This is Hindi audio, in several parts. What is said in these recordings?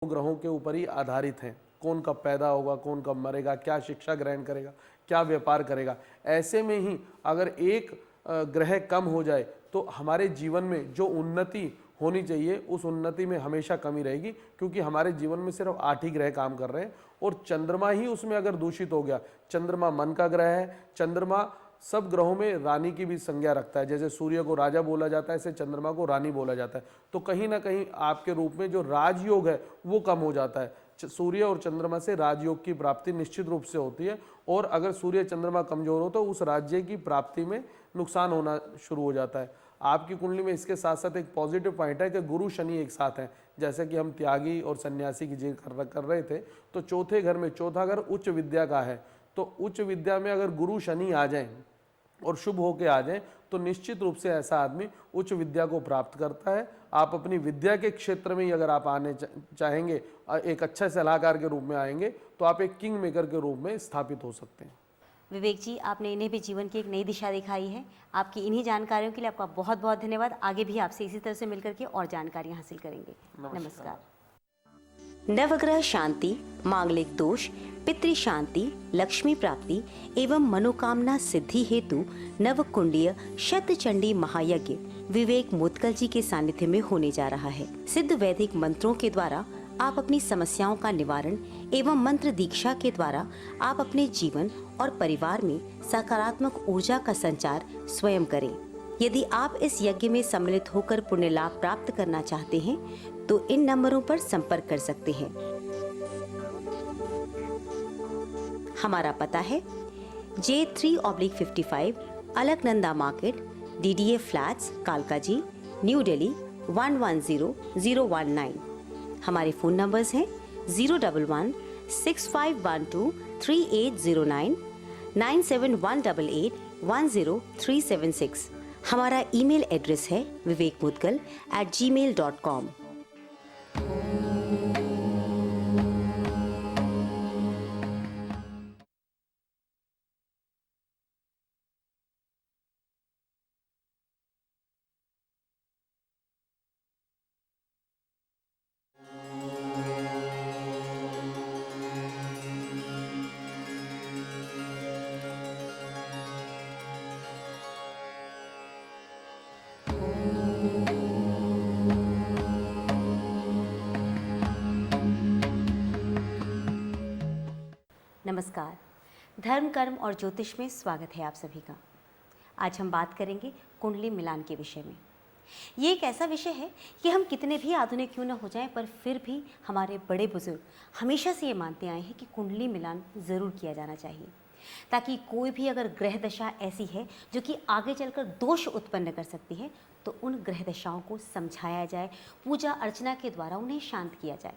ग्रहों के ऊपर ही आधारित हैं। कौन कब पैदा होगा, कौन कब मरेगा, क्या शिक्षा ग्रहण करेगा, क्या व्यापार करेगा। ऐसे में ही अगर एक ग्रह कम हो जाए तो हमारे जीवन में जो उन्नति होनी चाहिए उस उन्नति में हमेशा कमी रहेगी, क्योंकि हमारे जीवन में सिर्फ 8 ही ग्रह काम कर रहे हैं और चंद्रमा ही उसमें अगर दूषित हो गया, चंद्रमा मन का ग्रह है, चंद्रमा सब ग्रहों में रानी की भी संज्ञा रखता है। जैसे सूर्य को राजा बोला जाता है, ऐसे चंद्रमा को रानी बोला जाता है। तो कहीं ना कहीं आपके रूप में जो राजयोग है वो कम हो जाता है। सूर्य और चंद्रमा से राजयोग की प्राप्ति निश्चित रूप से होती है, और अगर सूर्य चंद्रमा कमजोर हो तो उस राज्य की प्राप्ति में नुकसान होना शुरू हो जाता है। आपकी कुंडली में इसके साथ साथ एक पॉजिटिव पॉइंट है कि गुरु शनि एक साथ हैं। जैसे कि हम त्यागी और सन्यासी की जिक्र कर रहे थे, तो चौथे घर में, चौथा घर उच्च विद्या का है, तो उच्च विद्या में अगर गुरु शनि आ जाएं और शुभ होके आ जाएं तो निश्चित रूप से ऐसा आदमी उच्च विद्या को प्राप्त करता है। आप अपनी विद्या के क्षेत्र में ही अगर आप आने चाहेंगे, एक अच्छा सलाहकार के रूप में आएंगे, तो आप एक किंग मेकर के रूप में स्थापित हो सकते हैं। विवेक जी, आपने इन्हें भी जीवन की एक नई दिशा दिखाई है। आपकी इन्हीं जानकारियों के लिए आपका बहुत बहुत धन्यवाद। आगे भी आपसे इसी तरह से मिलकर के और जानकारियां हासिल करेंगे। नमस्कार। नवग्रह शांति, मांगलिक दोष, पितृ शांति, लक्ष्मी प्राप्ति एवं मनोकामना सिद्धि हेतु नवकुंडीय शतचंडी महायज्ञ विवेक मुदगल जी के सानिध्य में होने जा रहा है। सिद्ध वैदिक मंत्रों के द्वारा आप अपनी समस्याओं का निवारण एवं मंत्र दीक्षा के द्वारा आप अपने जीवन और परिवार में सकारात्मक ऊर्जा का संचार स्वयं करें। यदि आप इस यज्ञ में सम्मिलित होकर पुण्य लाभ प्राप्त करना चाहते हैं तो इन नंबरों पर संपर्क कर सकते हैं। हमारा पता है J3/55 Alaknanda market, DDA flats, Kalkaji, new Delhi 110019। हमारे फोन नंबर्स हैं 011-6512-3809, 9718810376। हमारा ईमेल एड्रेस है vivekmudgal@gmail.com। नमस्कार। धर्म, कर्म और ज्योतिष में स्वागत है आप सभी का। आज हम बात करेंगे कुंडली मिलान के विषय में। ये एक ऐसा विषय है कि हम कितने भी आधुनिक क्यों न हो जाएं, पर फिर भी हमारे बड़े बुजुर्ग हमेशा से ये मानते आए हैं कि कुंडली मिलान ज़रूर किया जाना चाहिए, ताकि कोई भी अगर ग्रह दशा ऐसी है जो कि आगे चलकर दोष उत्पन्न कर सकती है तो उन ग्रह दशाओं को समझाया जाए, पूजा अर्चना के द्वारा उन्हें शांत किया जाए।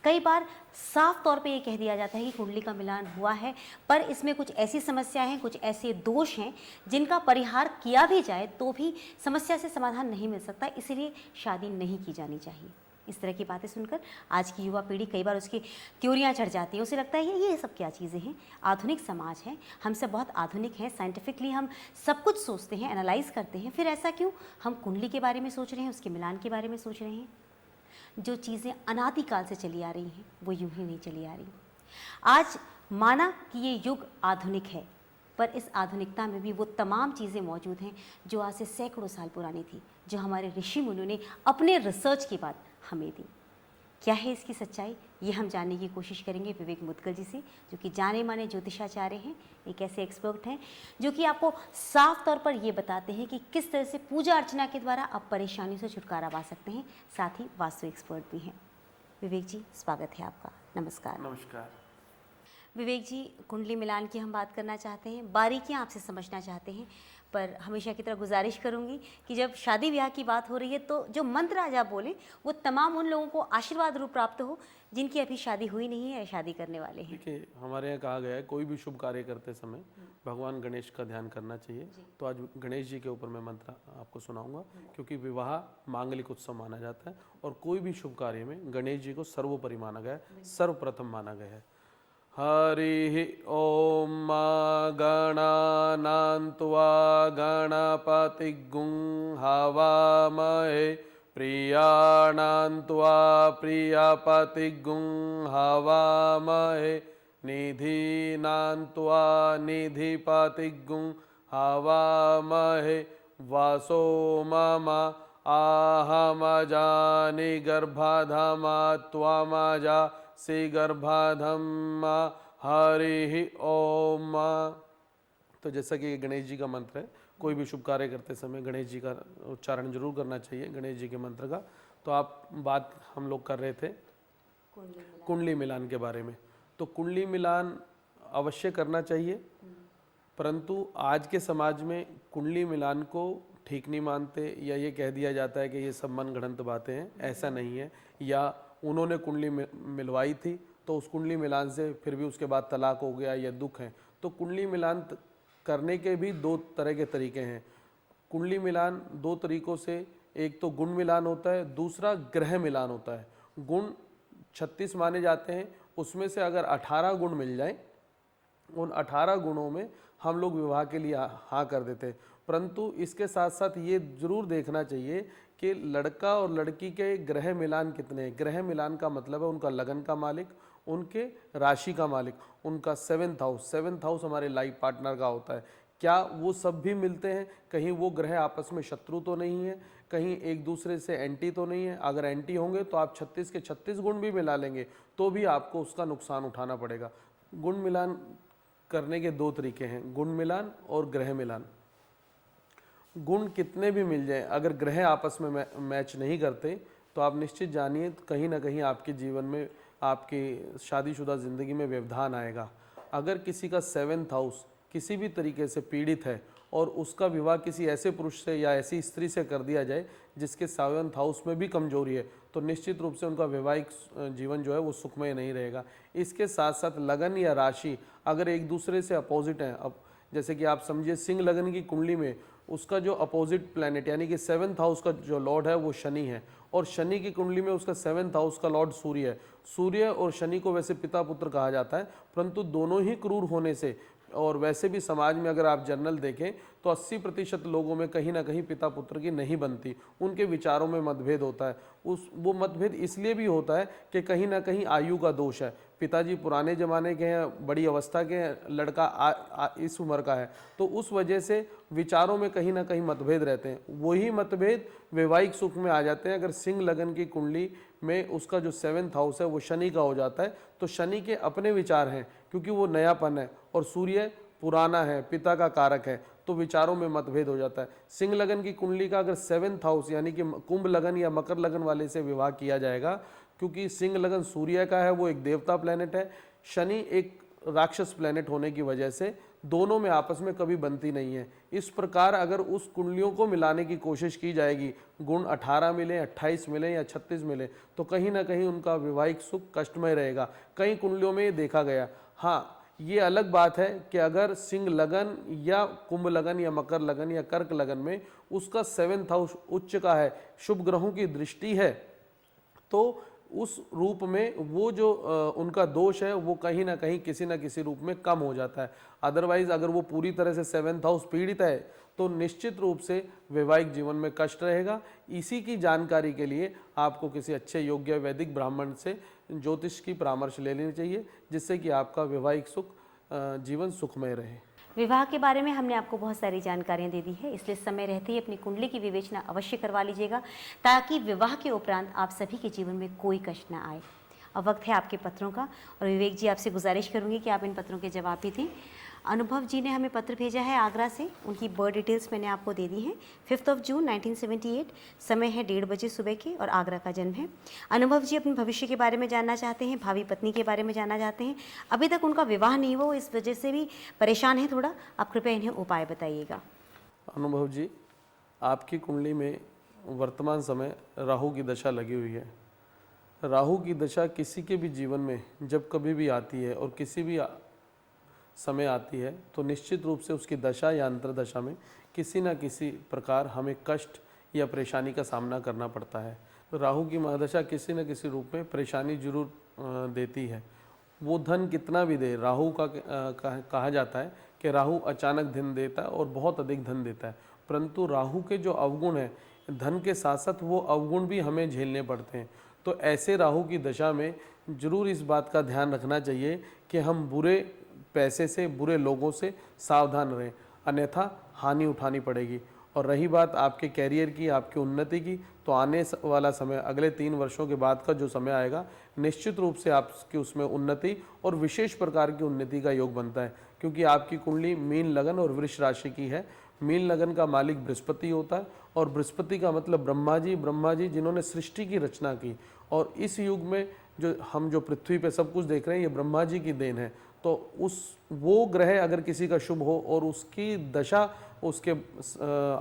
कई बार साफ तौर पे ये कह दिया जाता है कि कुंडली का मिलान हुआ है, पर इसमें कुछ ऐसी समस्याएं हैं, कुछ ऐसे दोष हैं जिनका परिहार किया भी जाए तो भी समस्या से समाधान नहीं मिल सकता, इसलिए शादी नहीं की जानी चाहिए। इस तरह की बातें सुनकर आज की युवा पीढ़ी कई बार उसकी त्योरियां चढ़ जाती है। उसे लगता है ये सब क्या चीज़ें हैं, आधुनिक समाज है, हम सब बहुत आधुनिक हैं, साइंटिफिकली हम सब कुछ सोचते हैं, एनालाइज करते हैं, फिर ऐसा क्यों हम कुंडली के बारे में सोच रहे हैं, उसके मिलान के बारे में सोच रहे हैं। जो चीज़ें अनादिकाल से चली आ रही हैं वो यूं ही नहीं चली आ रही। आज माना कि ये युग आधुनिक है, पर इस आधुनिकता में भी वो तमाम चीज़ें मौजूद हैं जो आज से सैकड़ों साल पुरानी थी, जो हमारे ऋषि मुनियों ने अपने रिसर्च के बाद हमें दी। क्या है इसकी सच्चाई, ये हम जानने की कोशिश करेंगे विवेक मुदगल जी से, जो कि जाने माने ज्योतिषाचार्य हैं, एक ऐसे एक्सपर्ट हैं जो कि आपको साफ तौर पर ये बताते हैं कि किस तरह से पूजा अर्चना के द्वारा आप परेशानी से छुटकारा पा सकते हैं। साथ ही वास्तु एक्सपर्ट भी हैं। विवेक जी, स्वागत है आपका। नमस्कार। नमस्कार। विवेक जी, कुंडली मिलान की हम बात करना चाहते हैं, बारीकियाँ आपसे समझना चाहते हैं, पर हमेशा की तरह गुजारिश करूंगी कि जब शादी ब्याह की बात हो रही है तो जो मंत्र आज आप बोले वो तमाम उन लोगों को आशीर्वाद रूप प्राप्त हो जिनकी अभी शादी हुई नहीं है या शादी करने वाले हैं। देखिए, हमारे यहाँ कहा गया है कोई भी शुभ कार्य करते समय भगवान गणेश का ध्यान करना चाहिए। तो आज गणेश जी के ऊपर मैं मंत्र आपको सुनाऊंगा, क्योंकि विवाह मांगलिक उत्सव माना जाता है और कोई भी शुभ कार्य में गणेश जी को सर्वोपरि माना गया है, सर्वप्रथम माना गया है। हरि ओम गणानां त्वा गणपतिगुं हवामहे प्रियाणां त्वा प्रियपतिगुं हवामहे निधीनां त्वा निधिपतिगुं हवामहे वसो मम आहमजानि गर्भधमा त्वमजासि गर्भधमा हरि ओम। तो जैसा कि गणेश जी का मंत्र है, कोई भी शुभ कार्य करते समय गणेश जी का उच्चारण जरूर करना चाहिए, गणेश जी के मंत्र का। तो आप बात हम लोग कर रहे थे कुंडली मिलान के बारे में। तो कुंडली मिलान अवश्य करना चाहिए, परंतु आज के समाज में कुंडली मिलान को ठीक नहीं मानते, या ये कह दिया जाता है कि ये सब मन गढ़ंत बातें हैं। ऐसा नहीं है। या उन्होंने कुंडली मिलवाई थी तो उस कुंडली मिलान से फिर भी उसके बाद तलाक हो गया या दुख है। तो कुंडली मिलान करने के भी दो तरह के तरीके हैं। कुंडली मिलान दो तरीकों से, एक तो गुण मिलान होता है, दूसरा ग्रह मिलान होता है। गुण 36 माने जाते हैं, उसमें से अगर 18 गुण मिल जाएं, उन 18 गुणों में हम लोग विवाह के लिए हाँ कर देते हैं। परंतु इसके साथ साथ ये जरूर देखना चाहिए कि लड़का और लड़की के ग्रह मिलान कितने हैं। ग्रह मिलान का मतलब है उनका लगन का मालिक, उनके राशि का मालिक, उनका 7th हाउस। 7th हाउस हमारे लाइफ पार्टनर का होता है। क्या वो सब भी मिलते हैं? कहीं वो ग्रह आपस में शत्रु तो नहीं है, कहीं एक दूसरे से एंटी तो नहीं है? अगर एंटी होंगे तो आप 36 के 36 गुण भी मिला लेंगे तो भी आपको उसका नुकसान उठाना पड़ेगा। गुण मिलान करने के दो तरीके हैं, गुण मिलान और ग्रह मिलान। गुण कितने भी मिल जाएं, अगर ग्रह आपस में मैच नहीं करते तो आप निश्चित जानिए कहीं ना कहीं आपके जीवन में, आपकी शादीशुदा ज़िंदगी में व्यवधान आएगा। अगर किसी का 7th हाउस किसी भी तरीके से पीड़ित है और उसका विवाह किसी ऐसे पुरुष से या ऐसी स्त्री से कर दिया जाए जिसके 7th हाउस में भी कमजोरी है, तो निश्चित रूप से उनका वैवाहिक जीवन जो है वो सुखमय नहीं रहेगा। इसके साथ साथ लगन या राशि अगर एक दूसरे से अपोजिट हैं, अब जैसे कि आप समझिए सिंह लगन की कुंडली में उसका जो अपोजिट प्लैनेट यानी कि 7th हाउस का जो लॉर्ड है वो शनि है, और शनि की कुंडली में उसका 7th हाउस का लॉर्ड सूर्य है। सूर्य और शनि को वैसे पिता पुत्र कहा जाता है, परंतु दोनों ही क्रूर होने से, और वैसे भी समाज में अगर आप जनरल देखें तो 80% लोगों में कहीं ना कहीं पिता पुत्र की नहीं बनती, उनके विचारों में मतभेद होता है। वो मतभेद इसलिए भी होता है कि कहीं ना कहीं आयु का दोष है। पिताजी पुराने ज़माने के हैं, बड़ी अवस्था के हैं, लड़का इस उम्र का है, तो उस वजह से विचारों में कहीं ना कहीं मतभेद रहते हैं। वही मतभेद वैवाहिक सुख में आ जाते हैं अगर सिंह लगन की कुंडली में उसका जो 7th हाउस है वो शनि का हो जाता है। तो शनि के अपने विचार हैं, क्योंकि वो नयापन है, और सूर्य पुराना है, पिता का कारक है, तो विचारों में मतभेद हो जाता है। सिंह लगन की कुंडली का अगर 7th हाउस यानी कि कुंभ लगन या मकर लगन वाले से विवाह किया जाएगा, क्योंकि सिंह लगन सूर्य का है, वो एक देवता प्लेनेट है, शनि एक राक्षस प्लेनेट होने की वजह से दोनों में आपस में कभी बनती नहीं है। इस प्रकार अगर उस कुंडलियों को मिलाने की कोशिश की जाएगी, गुण 18 मिले, 28 मिले या 36 मिले, तो कहीं ना कहीं उनका वैवाहिक सुख कष्टमय रहेगा। कई कुंडलियों में ये देखा गया। हाँ, ये अलग बात है कि अगर सिंह लगन या कुंभ लगन या मकर लगन या कर्क लगन में उसका 7th हाउस उच्च का है, शुभ ग्रहों की दृष्टि है, तो उस रूप में वो जो उनका दोष है वो कहीं ना कहीं किसी न किसी रूप में कम हो जाता है। अदरवाइज अगर वो पूरी तरह से 7th हाउस पीड़ित है तो निश्चित रूप से वैवाहिक जीवन में कष्ट रहेगा। इसी की जानकारी के लिए आपको किसी अच्छे योग्य वैदिक ब्राह्मण से ज्योतिष की परामर्श ले लेनी चाहिए, जिससे कि आपका वैवाहिक जीवन सुखमय रहे। विवाह के बारे में हमने आपको बहुत सारी जानकारियां दे दी है, इसलिए समय रहते ही अपनी कुंडली की विवेचना अवश्य करवा लीजिएगा, ताकि विवाह के उपरांत आप सभी के जीवन में कोई कष्ट ना आए। अब वक्त है आपके पत्रों का, और विवेक जी आपसे गुजारिश करूंगी कि आप इन पत्रों के जवाब भी दें। अनुभव जी ने हमें पत्र भेजा है आगरा से, उनकी बर्थ डिटेल्स मैंने आपको दे दी हैं। 5 जून 1978, समय है 1:30 बजे सुबह के, और आगरा का जन्म है। अनुभव जी अपने भविष्य के बारे में जानना चाहते हैं, भावी पत्नी के बारे में जानना चाहते हैं। अभी तक उनका विवाह नहीं हुआ, इस वजह से भी परेशान है थोड़ा। आप कृपया इन्हें उपाय बताइएगा। अनुभव जी, आपकी कुंडली में वर्तमान समय राहु की दशा लगी हुई है। राहु की दशा किसी के भी जीवन में जब कभी भी आती है और किसी भी समय आती है, तो निश्चित रूप से उसकी दशा या अंतर्दशा में किसी न किसी प्रकार हमें कष्ट या परेशानी का सामना करना पड़ता है। तो राहु की महादशा किसी न किसी रूप में परेशानी जरूर देती है। वो धन कितना भी दे, राहु का कहा जाता है कि राहु अचानक धन देता है और बहुत अधिक धन देता है, परंतु राहु के जो अवगुण है, धन के साथ साथ वो अवगुण भी हमें झेलने पड़ते हैं। तो ऐसे राहु की दशा में जरूर इस बात का ध्यान रखना चाहिए कि हम बुरे पैसे से, बुरे लोगों से सावधान रहें, अन्यथा हानि उठानी पड़ेगी। और रही बात आपके कैरियर की, आपकी उन्नति की, तो आने वाला समय, अगले 3 वर्षों के बाद का जो समय आएगा, निश्चित रूप से आपकी उसमें उन्नति और विशेष प्रकार की उन्नति का योग बनता है, क्योंकि आपकी कुंडली मीन लगन और वृष राशि की है। मीन लगन का मालिक बृहस्पति होता है, और बृहस्पति का मतलब ब्रह्मा जी जिन्होंने सृष्टि की रचना की। और इस युग में जो पृथ्वी पे सब कुछ देख रहे हैं, ये ब्रह्मा जी की देन है। तो वो ग्रह अगर किसी का शुभ हो और उसकी दशा उसके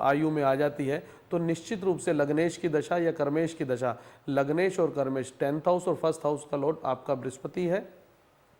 आयु में आ जाती है, तो निश्चित रूप से लग्नेश की दशा या कर्मेश की दशा, लग्नेश और कर्मेश 10th हाउस और 1st हाउस का लॉर्ड आपका बृहस्पति है,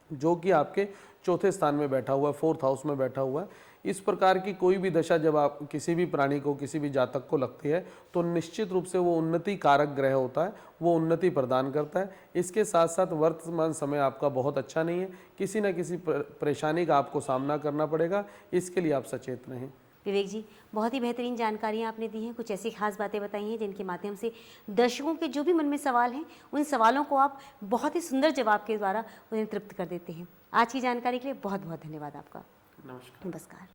जो कि आपके चौथे स्थान में बैठा हुआ है, 4th हाउस में बैठा हुआ है। इस प्रकार की कोई भी दशा जब आप किसी भी प्राणी को, किसी भी जातक को लगती है, तो निश्चित रूप से वो उन्नति कारक ग्रह होता है, वो उन्नति प्रदान करता है। इसके साथ साथ वर्तमान समय आपका बहुत अच्छा नहीं है, किसी न किसी परेशानी का आपको सामना करना पड़ेगा, इसके लिए आप सचेत रहें। विवेक जी, बहुत ही बेहतरीन जानकारियाँ आपने दी हैं, कुछ ऐसी खास बातें बताई हैं जिनके माध्यम से दर्शकों के जो भी मन में सवाल हैं, उन सवालों को आप बहुत ही सुंदर जवाब के द्वारा उन्हें तृप्त कर देते हैं। आज की जानकारी के लिए बहुत बहुत धन्यवाद आपका। नमस्कार।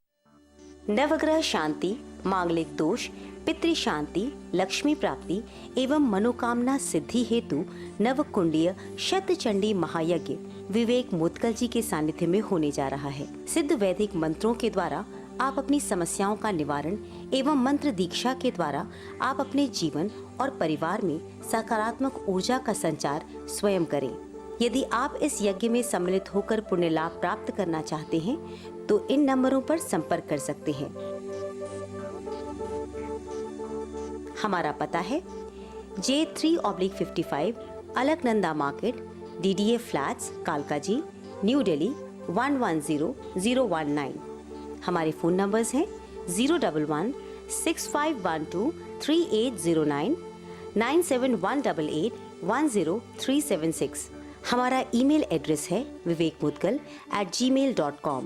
नवग्रह शांति, मांगलिक दोष, पितृ शांति, लक्ष्मी प्राप्ति एवं मनोकामना सिद्धि हेतु नवकुंडीय शतचंडी महायज्ञ विवेक मुदगल जी के सानिध्य में होने जा रहा है। सिद्ध वैदिक मंत्रों के द्वारा आप अपनी समस्याओं का निवारण एवं मंत्र दीक्षा के द्वारा आप अपने जीवन और परिवार में सकारात्मक ऊर्जा का संचार स्वयं करें। यदि आप इस यज्ञ में सम्मिलित होकर पुण्य लाभ प्राप्त करना चाहते हैं तो इन नंबरों पर संपर्क कर सकते हैं। हमारा पता है J3/55 Alaknanda market, DDA flats, Kalkaji, new Delhi 110019। हमारे फोन नंबर्स हैं 011-6512-3809, 9718810376। हमारा ईमेल एड्रेस है vivekmudgal@gmail.com।